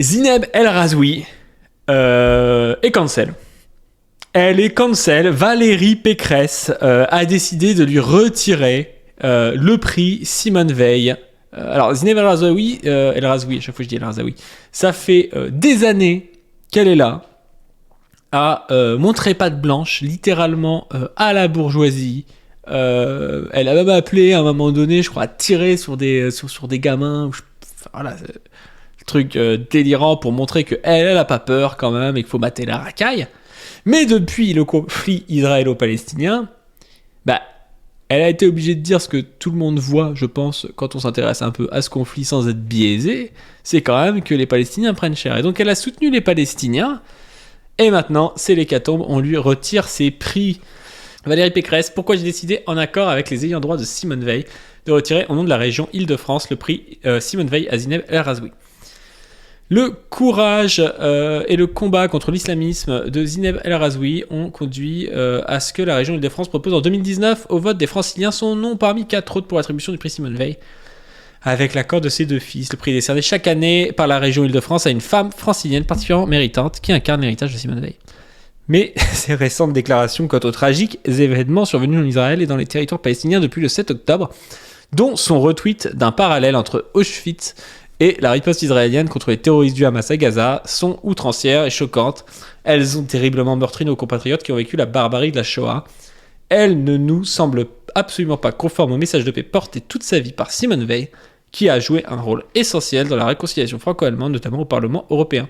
Zineb El Razoui est cancel. Elle est cancel. Valérie Pécresse a décidé de lui retirer le prix Simone Veil. Alors, Zineb El Razoui, à chaque fois je dis El Razoui, ça fait des années qu'elle est là, à montrer patte blanche, littéralement à la bourgeoisie. Elle a même appelé à un moment donné, je crois, à tirer sur des gamins. Voilà, le truc délirant pour montrer qu'elle a pas peur quand même et qu'il faut mater la racaille. Mais depuis le conflit israélo-palestinien, elle a été obligée de dire ce que tout le monde voit, je pense, quand on s'intéresse un peu à ce conflit sans être biaisé, c'est quand même que les Palestiniens prennent cher. Et donc elle a soutenu les Palestiniens, et maintenant c'est l'hécatombe, on lui retire ses prix. Valérie Pécresse, pourquoi j'ai décidé, en accord avec les ayants droit de Simone Veil, de retirer au nom de la région Île-de-France le prix Simone Veil à Zineb El Razoui. Le courage et le combat contre l'islamisme de Zineb El Razoui ont conduit à ce que la région Île-de-France propose en 2019 au vote des Franciliens son nom parmi 4 autres pour l'attribution du prix Simone Veil. Avec l'accord de ses 2 fils, le prix est décerné chaque année par la région Île-de-France à une femme francilienne particulièrement méritante qui incarne l'héritage de Simone Veil. Mais ces récentes déclarations quant aux tragiques événements survenus en Israël et dans les territoires palestiniens depuis le 7 octobre, dont son retweet d'un parallèle entre Auschwitz et la riposte israélienne contre les terroristes du Hamas à Gaza, sont outrancières et choquantes. Elles ont terriblement meurtri nos compatriotes qui ont vécu la barbarie de la Shoah. Elles ne nous semblent absolument pas conformes au message de paix porté toute sa vie par Simone Veil, qui a joué un rôle essentiel dans la réconciliation franco-allemande, notamment au Parlement européen.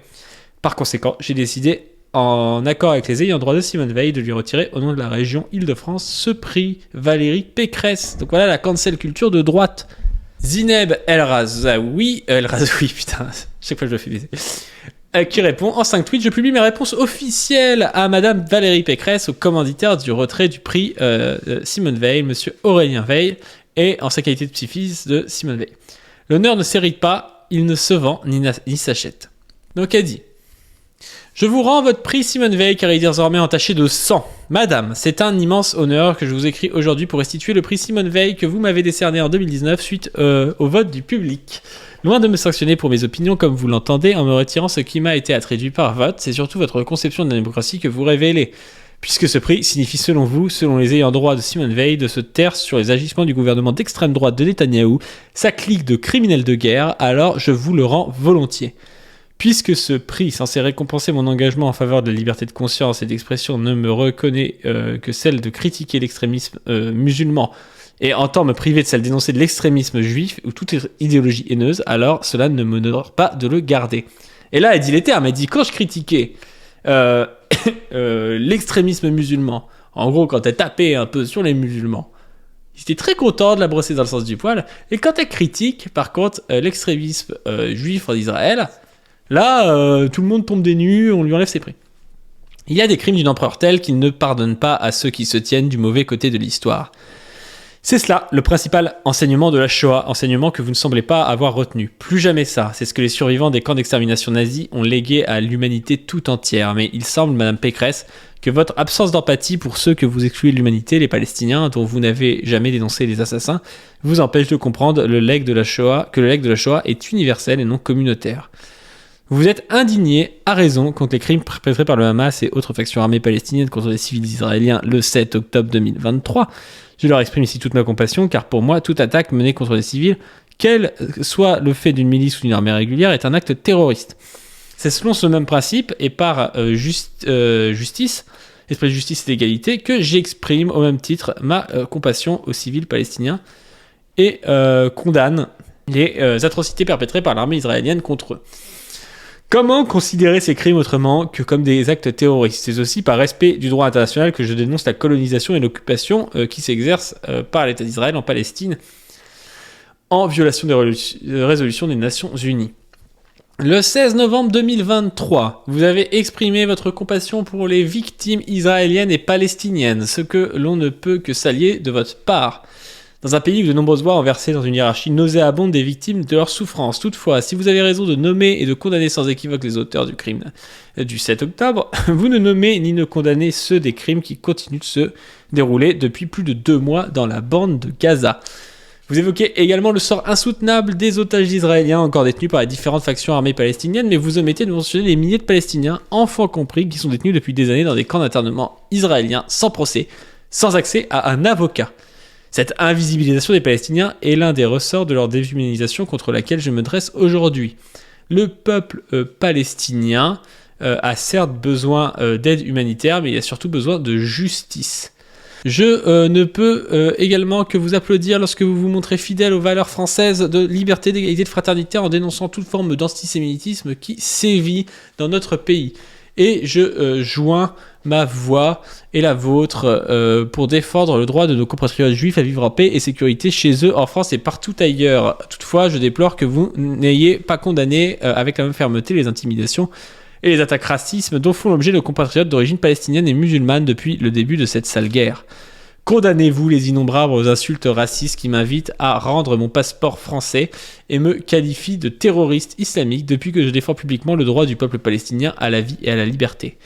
Par conséquent, j'ai décidé, en accord avec les ayants droit de Simone Veil, de lui retirer au nom de la région Île-de-France ce prix Valérie Pécresse. Donc voilà la cancel culture de droite. Zineb El Razoui, putain, chaque fois je le fais baiser, qui répond en 5 tweets: je publie mes réponses officielles à Madame Valérie Pécresse, au commanditaire du retrait du prix Simone Veil, Monsieur Aurélien Veil, et en sa qualité de petit-fils de Simone Veil. L'honneur ne s'hérite pas, il ne se vend ni s'achète. Donc elle dit: je vous rends votre prix Simone Veil car il est désormais entaché de sang. Madame, c'est un immense honneur que je vous écris aujourd'hui pour restituer le prix Simone Veil que vous m'avez décerné en 2019 suite au vote du public. Loin de me sanctionner pour mes opinions comme vous l'entendez en me retirant ce qui m'a été attribué par vote, c'est surtout votre conception de la démocratie que vous révélez. Puisque ce prix signifie selon vous, selon les ayants droit de Simone Veil, de se taire sur les agissements du gouvernement d'extrême droite de Netanyahou, sa clique de criminels de guerre, alors je vous le rends volontiers. Puisque ce prix, censé récompenser mon engagement en faveur de la liberté de conscience et d'expression, ne me reconnaît que celle de critiquer l'extrémisme musulman et entend me priver de celle d'énoncer de l'extrémisme juif ou toute idéologie haineuse, alors cela ne m'honore pas de le garder. Et là, elle dit les termes, elle dit quand je critiquais l'extrémisme musulman, en gros quand elle tapait un peu sur les musulmans, j'étais très content de la brosser dans le sens du poil, et quand elle critique par contre l'extrémisme juif en Israël, là, tout le monde tombe des nues, on lui enlève ses prix. Il y a des crimes d'une ampleur telle qu'ils ne pardonnent pas à ceux qui se tiennent du mauvais côté de l'histoire. C'est cela, le principal enseignement de la Shoah, enseignement que vous ne semblez pas avoir retenu. Plus jamais ça, c'est ce que les survivants des camps d'extermination nazis ont légué à l'humanité tout entière. Mais il semble, Madame Pécresse, que votre absence d'empathie pour ceux que vous excluez de l'humanité, les Palestiniens, dont vous n'avez jamais dénoncé les assassins, vous empêche de comprendre que le legs de la Shoah est universel et non communautaire. Vous êtes indigné, à raison, contre les crimes perpétrés par le Hamas et autres factions armées palestiniennes contre les civils israéliens le 7 octobre 2023. Je leur exprime ici toute ma compassion, car pour moi, toute attaque menée contre les civils, quel soit le fait d'une milice ou d'une armée régulière, est un acte terroriste. C'est selon ce même principe, et par justice, esprit de justice et d'égalité, que j'exprime au même titre ma compassion aux civils palestiniens et condamne les atrocités perpétrées par l'armée israélienne contre eux. Comment considérer ces crimes autrement que comme des actes terroristes ? C'est aussi par respect du droit international que je dénonce la colonisation et l'occupation qui s'exerce par l'État d'Israël en Palestine en violation des résolutions des Nations Unies. Le 16 novembre 2023, vous avez exprimé votre compassion pour les victimes israéliennes et palestiniennes, ce que l'on ne peut que saluer de votre part. Dans un pays où de nombreuses voix ont versé dans une hiérarchie nauséabonde des victimes de leur souffrance. Toutefois, si vous avez raison de nommer et de condamner sans équivoque les auteurs du crime du 7 octobre, vous ne nommez ni ne condamnez ceux des crimes qui continuent de se dérouler depuis plus de 2 mois dans la bande de Gaza. Vous évoquez également le sort insoutenable des otages israéliens encore détenus par les différentes factions armées palestiniennes, mais vous omettez de mentionner les milliers de Palestiniens, enfants compris, qui sont détenus depuis des années dans des camps d'internement israéliens sans procès, sans accès à un avocat. Cette invisibilisation des Palestiniens est l'un des ressorts de leur déshumanisation contre laquelle je me dresse aujourd'hui. Le peuple palestinien a certes besoin d'aide humanitaire, mais il a surtout besoin de justice. Je ne peux également que vous applaudir lorsque vous vous montrez fidèle aux valeurs françaises de liberté, d'égalité, de fraternité en dénonçant toute forme d'antisémitisme qui sévit dans notre pays. Et je joins ma voix et la vôtre pour défendre le droit de nos compatriotes juifs à vivre en paix et sécurité chez eux, en France et partout ailleurs. Toutefois, je déplore que vous n'ayez pas condamné avec la même fermeté les intimidations et les attaques racistes dont font l'objet nos compatriotes d'origine palestinienne et musulmane depuis le début de cette sale guerre. Condamnez-vous les innombrables insultes racistes qui m'invitent à rendre mon passeport français et me qualifient de terroriste islamique depuis que je défends publiquement le droit du peuple palestinien à la vie et à la liberté.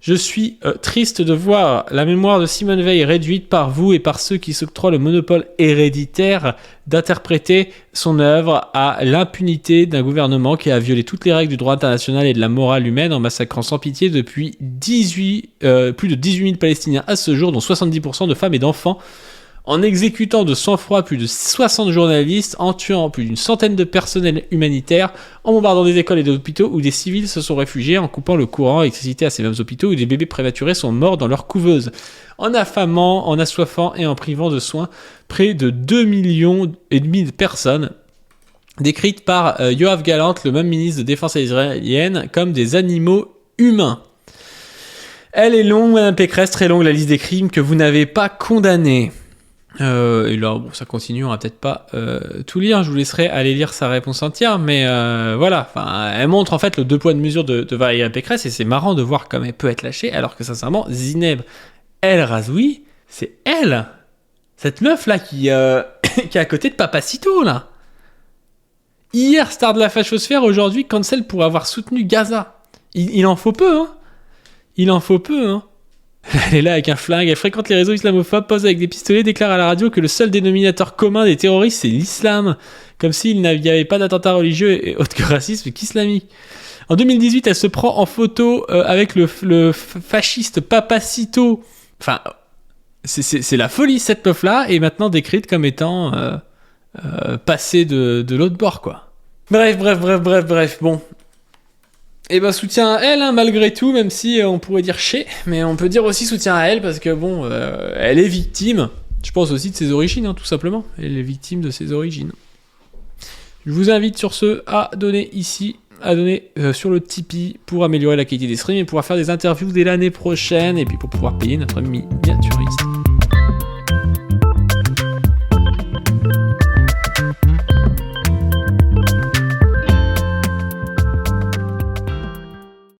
Je suis triste de voir la mémoire de Simone Veil réduite par vous et par ceux qui s'octroient le monopole héréditaire d'interpréter son œuvre à l'impunité d'un gouvernement qui a violé toutes les règles du droit international et de la morale humaine en massacrant sans pitié depuis plus de 18 000 Palestiniens à ce jour, dont 70% de femmes et d'enfants, en exécutant de sang-froid plus de 60 journalistes, en tuant plus d'une centaine de personnels humanitaires, en bombardant des écoles et des hôpitaux où des civils se sont réfugiés, en coupant le courant et l'électricité à ces mêmes hôpitaux où des bébés prématurés sont morts dans leurs couveuses, en affamant, en assoiffant et en privant de soins près de 2,5 millions de personnes, décrites par Yoav Gallant, le même ministre de Défense israélienne, comme des animaux humains. Elle est longue, Madame Pécresse, très longue la liste des crimes que vous n'avez pas condamnés. Et là, bon, ça continue, on va peut-être pas tout lire, je vous laisserai aller lire sa réponse entière, mais voilà, elle montre en fait le deux poids de mesure de Valérie Pécresse, et c'est marrant de voir comme elle peut être lâchée, alors que sincèrement, Zineb El Razoui, c'est elle, cette meuf là qui est à côté de Papacito là. Hier, star de la fachosphère, aujourd'hui, cancel pour avoir soutenu Gaza. Il en faut peu, hein. Il en faut peu, hein. Elle est là avec un flingue, elle fréquente les réseaux islamophobes, pose avec des pistolets, déclare à la radio que le seul dénominateur commun des terroristes c'est l'islam, comme s'il n'y avait pas d'attentat religieux et autre que racisme qu'islamique. En 2018, elle se prend en photo avec le fasciste Papacito. Enfin, c'est la folie cette meuf-là, et maintenant décrite comme étant passée de l'autre bord, quoi. Bref, bon. Et ben soutien à elle, hein, malgré tout, même si on pourrait dire mais on peut dire aussi soutien à elle, parce que bon, elle est victime, je pense aussi de ses origines, hein, tout simplement. Elle est victime de ses origines. Je vous invite sur ce à donner sur le Tipeee pour améliorer la qualité des streams et pouvoir faire des interviews dès l'année prochaine, et puis pour pouvoir payer notre miniaturiste.